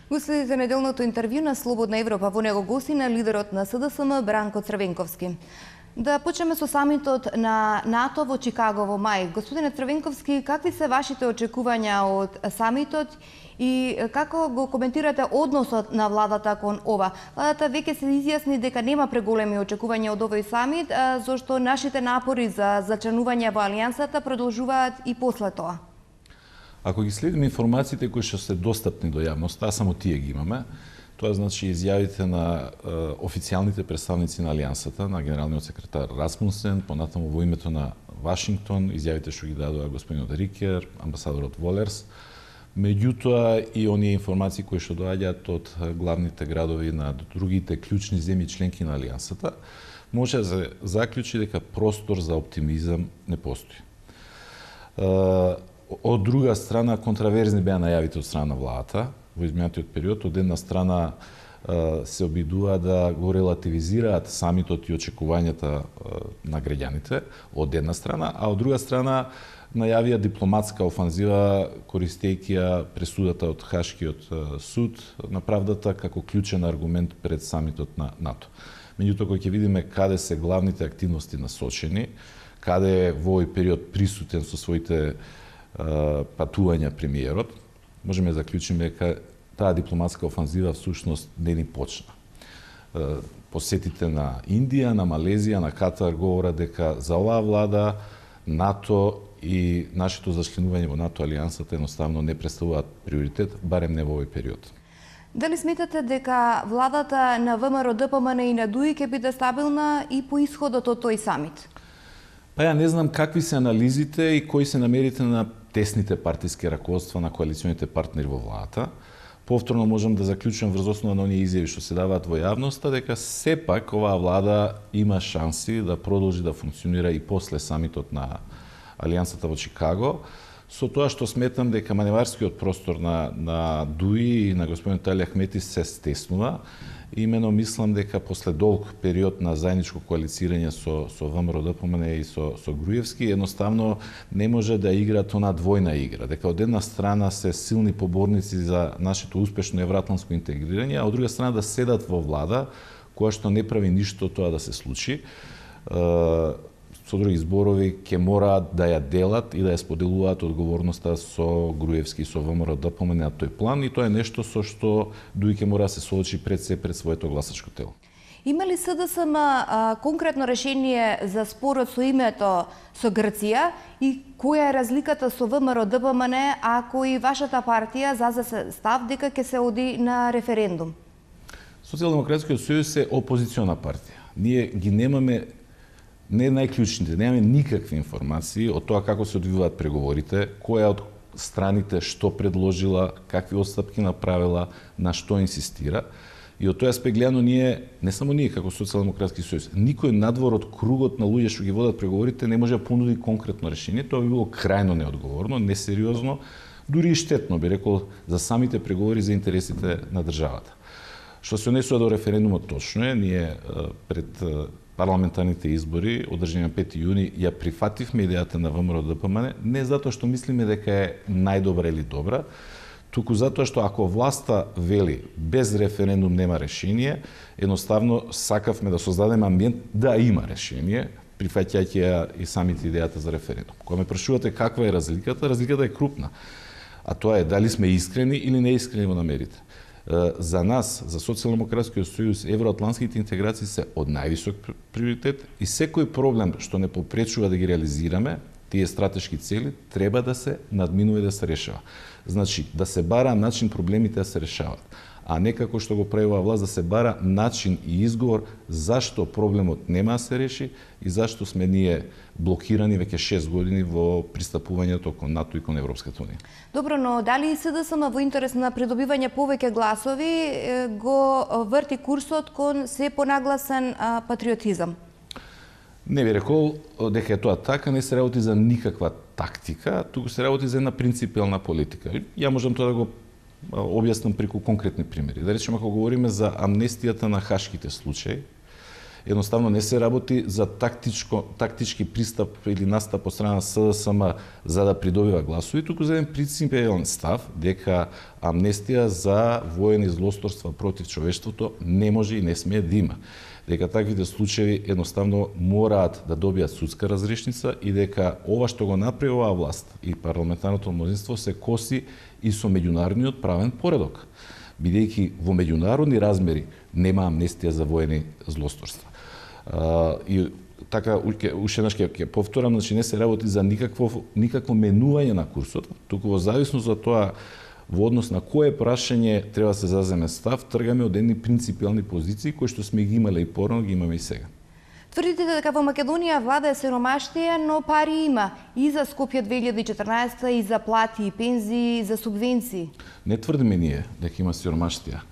Го следите неделното интервју на Слободна Европа. Во него гостина лидерот на СДСМ Бранко Црвенковски. Да почнеме со самитот на НАТО во Чикаго во мај. Господине Црвенковски, какви се вашите очекувања од самитот и како го коментирате односот на владата кон ова? Владата веќе се изјасни дека нема преголеми очекувања од овој самит, зашто нашите напори за зачленување во алијансата продолжуваат и после тоа. Ако ги следиме информациите кои што се достапни до јавноста, а само тие ги имаме, тоа значи изјавите на официјалните представници на Алијансата, на генералниот секретар Расмусен, понатаму во името на Вашингтон, изјавите што ги дадоа господинот Рикер, амбасадорот Волерс, меѓутоа и оние информации кои што доаѓаат од главните градови на другите клучни земји членки на Алијансата, може да се заклучи дека простор за оптимизам не постои. Од друга страна, контраверзни беа најавите од страна на владата во изминатиот период. Од една страна се обидува да го релативизираат самитот и очекувањата на граѓаните, од една страна, а од друга страна најавија дипломатска офанзива користејќи ја пресудата од Хашкиот суд на правдата како клучен аргумент пред самитот на НАТО. Меѓутоа, кога ќе видиме каде се главните активности насочени, каде е во овој период присутен со своите патувања премиерот, можеме да заклучиме дека таа дипломатска офанзива всушност не ни почна. Посетите на Индија, на Малезија, на Катар говорат дека за оваа влада НАТО и нашето зачленување во НАТО алијансата едноставно не представуваат приоритет, барем не во овој период. Дали сметате дека владата на ВМРО ДПМН и на ДУИ ќе биде стабилна и по исходот од тој самит? Па ја не знам какви се анализите и кои се намерите на тесните партиски раководства на коалиционите партнери во владата. Повторно можам да заклучувам врз основа на оние изјави што се даваат во јавноста дека сепак оваа влада има шанси да продолжи да функционира и после самитот на Алијансата во Чикаго, со тоа што сметам дека маневарскиот простор на ДУИ и на господин Али Ахмети се стеснува. Имено мислам дека после долг период на заедничко коалицирање со ВМРО ДПМН и со Груевски едноставно не може да играат она двојна игра, дека од една страна се силни поборници за нашето успешно евроатлантско интегрирање, а од друга страна да седат во влада која што не прави ништо тоа да се случи. Со други зборови, ќе мораат да ја делат и да ја споделуваат одговорноста со Груевски и со ВМРО ДПМН на тој план, и тоа е нешто со што ДУИ ќе мора да се соочи пред своето гласачко тело. Има ли СДСМ конкретно решение за спорот со името со Грција и која е разликата со ВМРО ДПМН ако и вашата партија зазема став дека ќе се оди на референдум? Социјалдемократскиот сојуз е опозициона партија. Ние ги немаме не најклучните, немаме никакви информации од тоа како се одвиваат преговорите, која од страните што предложила, какви отстапки направила, на што инсистира. И од тој аспект гледано ние, не само ние како Социјалдемократски сојуз, никој надвор од кругот на луѓе што ги водат преговорите не може да понуди конкретно решение. Тоа би било крајно неодговорно, несериозно, дури и штетно, би рекол, за самите преговори за интересите на државата. Што се однесува до референдумот, точно е, ние пред парламентарните избори, одржани на 5 јуни, ја прифативме идејата на ВМРО ДПМН, не затоа што мислиме дека е најдобра или добра, туку затоа што ако власта вели без референдум нема решение, едноставно сакавме да создадеме амбиент да има решение, прифаќајќи ја и самите идејата за референдум. Кога ме прашувате каква е разликата е крупна. А тоа е дали сме искрени или неискрени во намерите. За нас, за Социјалдемократскиот сојуз, евроатлантските интеграции се од највисок приоритет и секој проблем што не попречува да ги реализираме, тие стратешки цели, треба да се надминува и да се решава. Значи, да се бара начин проблемите да се решават, а не како што го прави оваа власт да се бара начин и изговор зашто проблемот нема да се реши и зашто сме ние блокирани веќе 6 години во пристапувањето кон НАТО и кон Европската унија. Добро, но дали СДСМ во интерес на придобивање повеќе гласови го врти курсот кон се понагласен патриотизам? Не би рекол дека е тоа така, не се работи за никаква тактика, туку се работи за една принципиална политика. Ја можам тоа да го објаснам преку конкретни примери. Да речеме, ако говориме за амнестијата на хашките случаи, Едноставно не се работи за тактички пристап или настап од страна на СДСМ за да придобива гласови, туку за еден принципиален став дека амнестија за воени злосторства против човештвото не може и не смее да има. Дека таквите случаи едноставно мораат да добијат судска разрешница и дека ова што го направи оваа власт и парламентарното мнозинство се коси и со меѓународниот правен поредок, бидејќи во меѓународни размери нема амнестија за воени злосторства. И така, уште еднаш ќе повторам, значи не се работи за никакво менување на курсот, туку во зависност од тоа во однос на кое прашање треба да се заземе став, тргаме од едни принципиални позиции кои што сме ги имале и порано, ги имаме и сега. Тврдите дека во Македонија влада е сиромаштија, но пари има и за Скопје 2014, и за плати и пензии, и за субвенции. Не тврдиме ние дека има сиромаштија.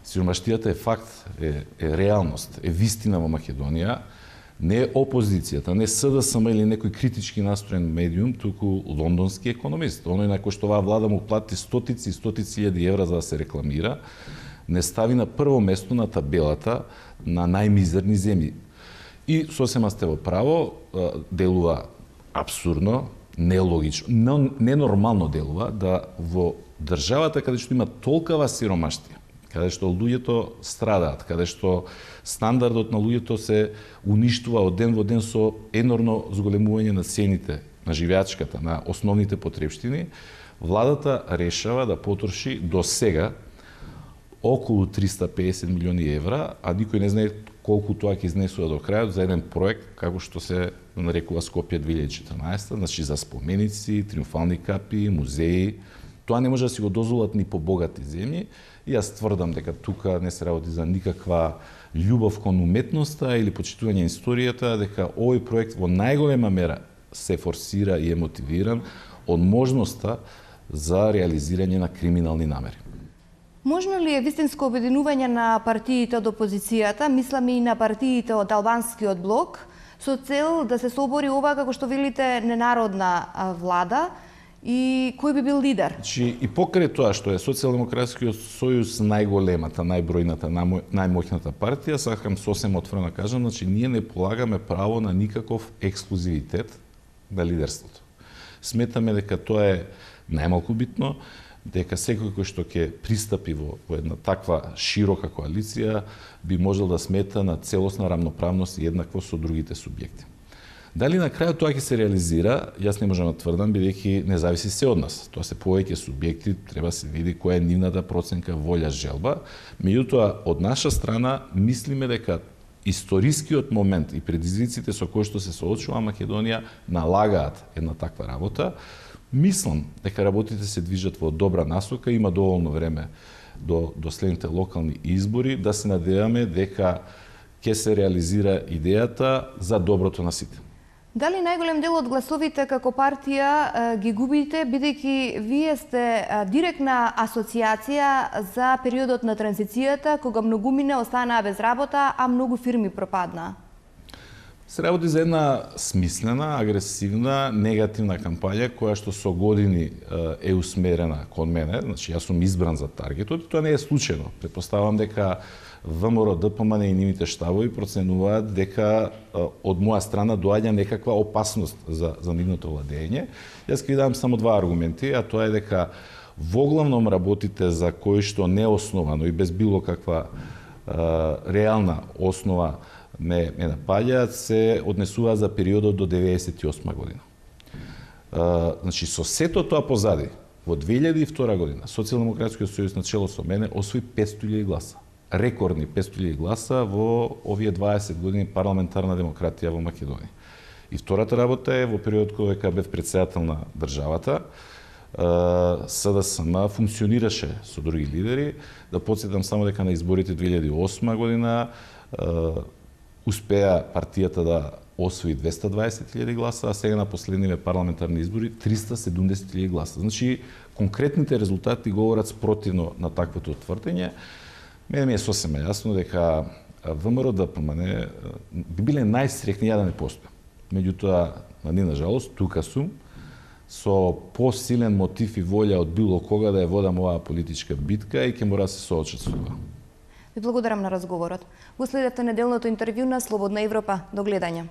Сиромаштијата е факт, е реалност, е вистина во Македонија. Не е опозицијата, не СДСМ или некој критички настроен медиум, туку лондонски економист. Оној на кој што оваа влада му плати стотици и стотици илјади евра за да се рекламира, не стави на прво место на табелата на најмизерни земји. И сосема сте во право, делува абсурдно, нелогично, ненормално делува да во државата каде што има толкова сиромаштија, каде што луѓето страдаат, каде што стандардот на луѓето се уништува од ден во ден со енормно зголемување на цените на живеачката, на основните потребштини, владата решава да потроши до сега околу 350 милиони евра, а никој не знае колку тоа ќе изнесува до крајот за еден проект како што се нарекува Скопје 2014, значи за споменици, триумфални капи, музеи. Тоа не може да си го дозволат ни побогати земји. И јас тврдам дека тука не се работи за никаква љубов кон уметноста или почитување историјата, дека овој проект во најголема мера се форсира и е мотивиран од можноста за реализирање на криминални намери. Можно ли е вистинско обединување на партиите од опозицијата, мислам и на партиите од албанскиот блок, со цел да се собори ова, како што велите, ненародна влада, и кој би бил лидер? Значи, и покрај тоа што е Социјалдемократскиот сојуз најголемата, најбројната, најмоќната партија, сакам сосем отворено да кажам, значи ние не полагаме право на никаков ексклузивитет на лидерството. Сметаме дека тоа е најмалку битно, дека секој кој што ќе пристапи во една таква широка коалиција би можел да смета на целосна рамноправност и еднакво со другите субјекти. Дали на крајот тоа ќе се реализира, јас не можам да тврдам, бидејќи не зависи се од нас. Тоа се повеќе субјекти, треба се види која е нивната проценка, волја, желба. Меѓутоа, од наша страна, мислиме дека историскиот момент и предизвиците со кои што се соочува Македонија налагаат една таква работа. Мислам дека работите се движат во добра насока, има доволно време до следните локални избори, да се надеваме дека ќе се реализира идејата за доброто на сите. Дали најголем дел од гласовите како партија ги губите, бидејќи вие сте директна асоциација за периодот на транзицијата, кога многумина останаа без работа, а многу фирми пропаднаа? Се работи за една смислена, агресивна, негативна кампања која што со години е усмерена кон мене, значи јас сум избран за таргетот и тоа не е случајно. Претпоставам дека ВМРО, ДПМН и нивните штабови проценуваат дека од моја страна доаѓа некаква опасност за нивното владење. Јас ќе ви дам само два аргументи, а тоа е дека воглавном работите за кои што неосновано и без било каква реална основа ме напаѓаат се однесуваат за периодот до 98 година. Значи, со сето тоа позади, во 2002 година, Социјалдемократскиот сојуз на чело со мене освои 500.000 гласа. Рекордни 500.000 гласа во овие 20 години парламентарна демократија во Македонија. И втората работа е во период кога бев претседател на државата, СДСМ функционираше со други лидери. Да подсетам само дека на изборите 2008 година успеа партијата да освои 220.000 гласа, а сега на последниве парламентарни избори 370.000 гласа. Значи, конкретните резултати говорат спротивно на таквото тврдење. Мене ми е сосема јасно дека ВМРО ДПМН би биле најсреќни ја да не постои. Меѓутоа, на нивна жалост, тука сум со посилен мотив и волја од било кога да ја водам оваа политичка битка и ќе мора да се соочат со тоа. Ви благодарам на разговорот. Го следете неделното интервју на Слободна Европа. До гледање.